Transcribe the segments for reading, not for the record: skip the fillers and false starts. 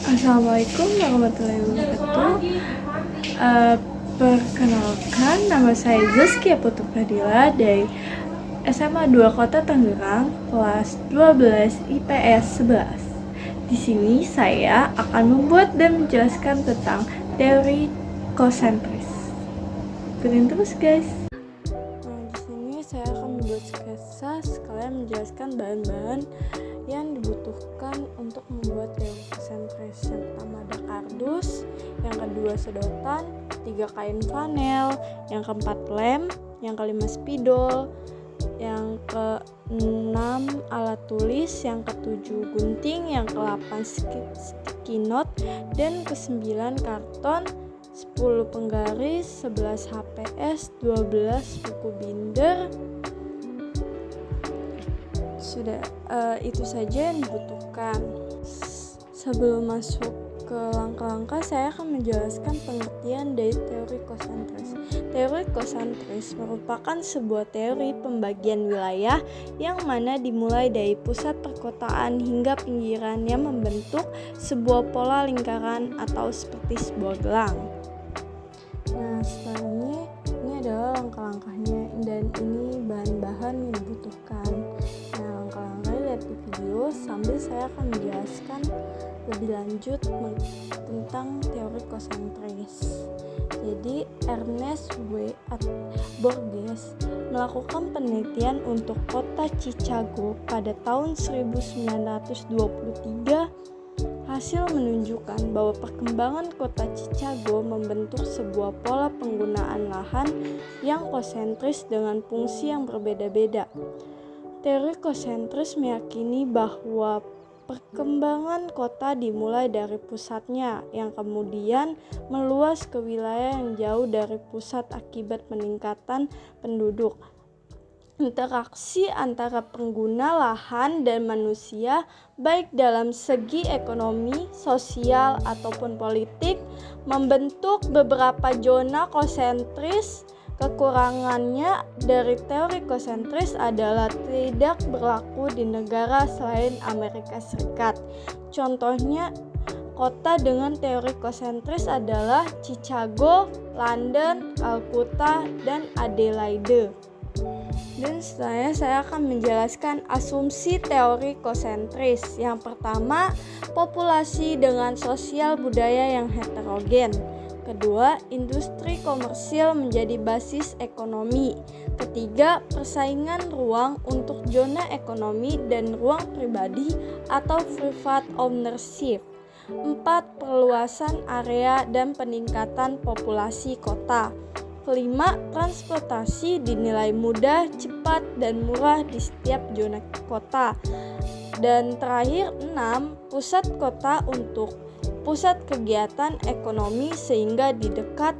Assalamualaikum warahmatullahi wabarakatuh. Perkenalkan, nama saya Zaskia Putu Fadila dari SMA 2 Kota Tangerang, kelas 12 IPS 11. Di sini saya akan membuat dan menjelaskan tentang teori kosentris. Ikutin terus guys. Di sini saya akan membuat sketsa sekalian menjelaskan bahan-bahan yang dibutuhkan untuk membuat teori kosentris. Yang pertama ada kardus, yang kedua sedotan, ketiga kain flanel, yang keempat lem, yang kelima spidol, yang keenam alat tulis, yang ketujuh gunting, yang ke-8 sticky note, dan ke-9 karton, 10 penggaris, 11 HPS, 12 buku binder. Sudah itu saja yang dibutuhkan. Sebelum masuk ke langkah-langkah, saya akan menjelaskan pengertian dari teori kosentris. Teori kosentris merupakan sebuah teori pembagian wilayah yang mana dimulai dari pusat perkotaan hingga pinggiran yang membentuk sebuah pola lingkaran atau seperti sebuah gelang. Nah, setelah ini adalah langkah-langkahnya dan ini bahan-bahan yang dibutuhkan. Nah, langkah-langkahnya lihat di video sambil saya akan menjelaskan lebih lanjut tentang teori kosentris. Jadi, Ernest Borges melakukan penelitian untuk kota Chicago pada tahun 1923. Hasil menunjukkan bahwa perkembangan kota Chicago membentuk sebuah pola penggunaan lahan yang kosentris dengan fungsi yang berbeda-beda. Teori kosentris meyakini bahwa perkembangan kota dimulai dari pusatnya yang kemudian meluas ke wilayah yang jauh dari pusat akibat peningkatan penduduk. Interaksi antara pengguna lahan dan manusia baik dalam segi ekonomi, sosial, ataupun politik membentuk beberapa zona kosentris. Kekurangannya dari teori kosentris adalah tidak berlaku di negara selain Amerika Serikat. Contohnya, kota dengan teori kosentris adalah Chicago, London, Calcutta, dan Adelaide. Dan setelahnya saya akan menjelaskan asumsi teori kosentris. Yang pertama, populasi dengan sosial budaya yang heterogen. Kedua, industri komersil menjadi basis ekonomi. Ketiga, persaingan ruang untuk zona ekonomi dan ruang pribadi atau private ownership. 4. Perluasan area dan peningkatan populasi kota. Kelima, transportasi dinilai mudah, cepat, dan murah di setiap zona kota. Dan terakhir, 6. Pusat kota untuk pusat kegiatan ekonomi sehingga di dekat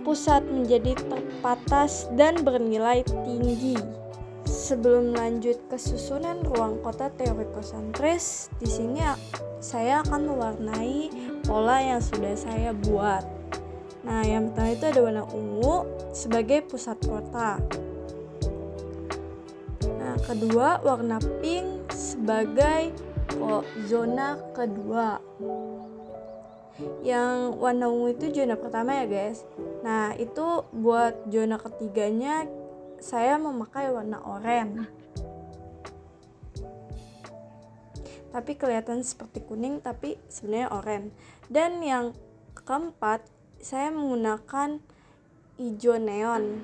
pusat menjadi terbatas dan bernilai tinggi. Sebelum lanjut ke susunan ruang kota teori kosentris, di sini saya akan mewarnai pola yang sudah saya buat. Nah, yang pertama itu ada warna ungu sebagai pusat kota. Nah, kedua warna pink sebagai zona kedua. Yang warna ungu itu zona pertama ya guys. Nah, itu buat zona ketiganya saya memakai warna oranye. Tapi kelihatan seperti kuning tapi sebenarnya oranye. Dan yang keempat saya menggunakan hijau neon.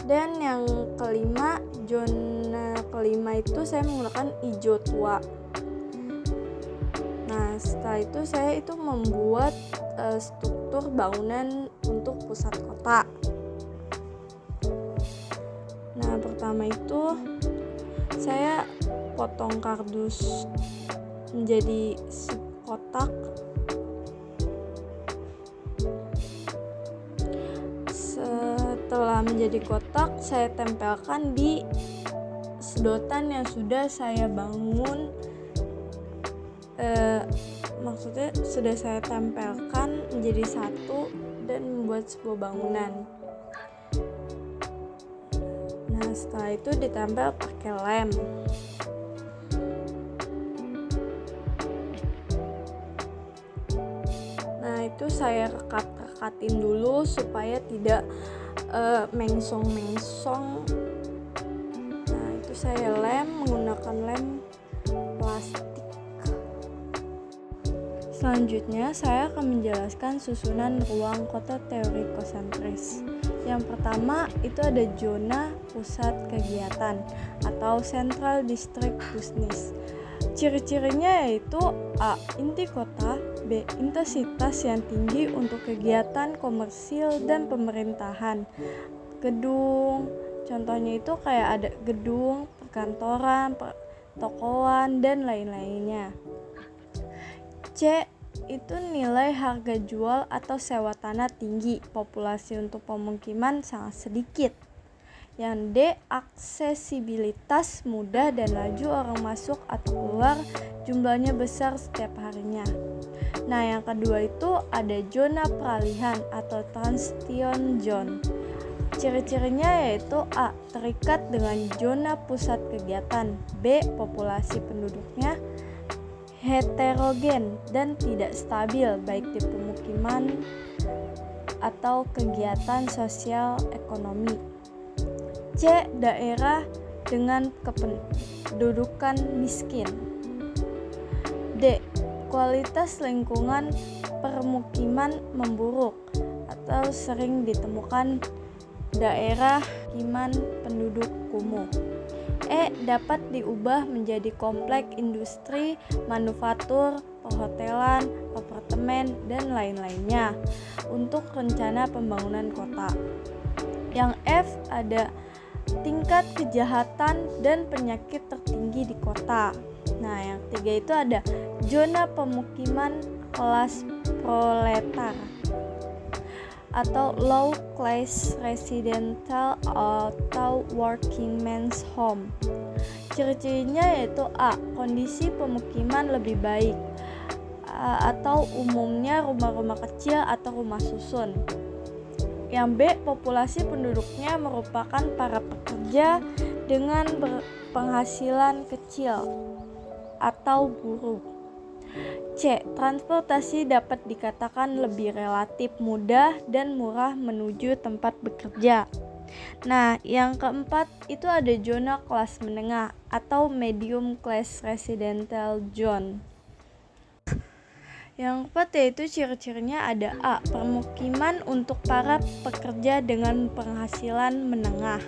Dan yang kelima, zona kelima itu saya menggunakan hijau tua. Nah, setelah itu saya membuat struktur bangunan untuk pusat kota. Nah, pertama itu saya potong kardus menjadi kotak. Setelah menjadi kotak, saya tempelkan di sedotan yang sudah saya bangun. Maksudnya sudah saya tempelkan menjadi satu dan membuat sebuah bangunan. Nah, setelah itu ditempel pakai lem. itu saya rekat-rekatin dulu supaya tidak mengsong-mengsong. Nah, itu saya menggunakan lem plastik. Selanjutnya, saya akan menjelaskan susunan ruang kota teori kosentris. Yang pertama, itu ada zona pusat kegiatan atau Central District Business. Ciri-cirinya yaitu A. Inti kota, B. Intensitas yang tinggi untuk kegiatan komersil dan pemerintahan. Gedung, contohnya itu kayak ada gedung, perkantoran, pertokoan, dan lain-lainnya. C. Itu nilai harga jual atau sewa tanah tinggi, populasi untuk pemukiman sangat sedikit. Yang D. Aksesibilitas mudah dan laju orang masuk atau keluar jumlahnya besar setiap harinya. Nah, yang kedua itu ada zona peralihan atau transition zone. Ciri-cirinya yaitu A. Terikat dengan zona pusat kegiatan, B. Populasi penduduknya heterogen dan tidak stabil baik di pemukiman atau kegiatan sosial ekonomi. C. Daerah dengan kependudukan miskin. D. Kualitas lingkungan permukiman memburuk atau sering ditemukan daerah pemukiman penduduk kumuh. E. Dapat diubah menjadi kompleks industri, manufaktur, perhotelan, apartemen, dan lain-lainnya untuk rencana pembangunan kota. Yang F ada tingkat kejahatan dan penyakit tertinggi di kota. Nah, yang ketiga itu ada zona pemukiman kelas proletar atau low class residential atau working men's home. Ciri-cirinya yaitu A. Kondisi pemukiman lebih baik atau umumnya rumah-rumah kecil atau rumah susun. Yang B. Populasi penduduknya merupakan para pekerja dengan penghasilan kecil atau buruh. C. Transportasi dapat dikatakan lebih relatif mudah dan murah menuju tempat bekerja. Nah, yang keempat itu ada zona kelas menengah atau medium class residential zone. Yang keempat yaitu ciri-cirinya ada A. Permukiman untuk para pekerja dengan penghasilan menengah.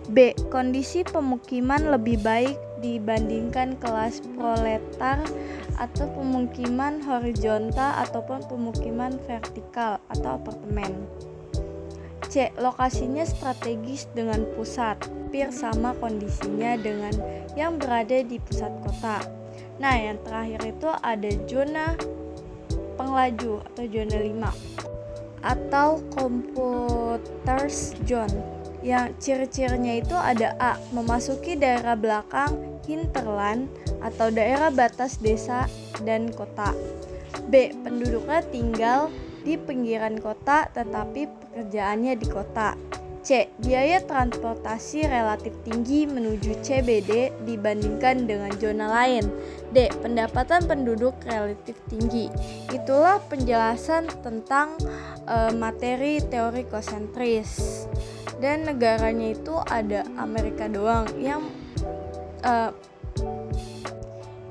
B. Kondisi pemukiman lebih baik dibandingkan kelas proletar atau pemukiman horizontal ataupun pemukiman vertikal atau apartemen. C. Lokasinya strategis dengan pusat, hampir sama kondisinya dengan yang berada di pusat kota. Nah, yang terakhir itu ada zona penglaju atau zona 5 atau computers zone. Yang ciri-cirinya itu ada A. Memasuki daerah belakang hinterland atau daerah batas desa dan kota. B. Penduduknya tinggal di pinggiran kota tetapi pekerjaannya di kota. C. Biaya transportasi relatif tinggi menuju CBD dibandingkan dengan zona lain. D. Pendapatan penduduk relatif tinggi. Itulah penjelasan tentang materi teori kosentris. Dan negaranya itu ada Amerika doang yang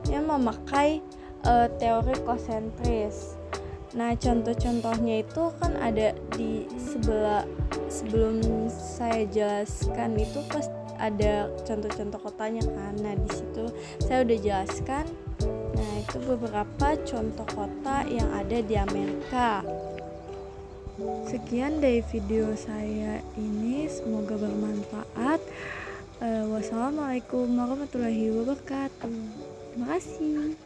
memakai teori kosentris. Nah, contoh-contohnya itu kan ada di sebelah. Sebelum saya jelaskan itu pas ada contoh-contoh kotanya kan. Nah, di situ saya udah jelaskan. Nah, itu beberapa contoh kota yang ada di Amerika. Sekian dari video saya ini, semoga bermanfaat. Wassalamualaikum warahmatullahi wabarakatuh. Terima kasih.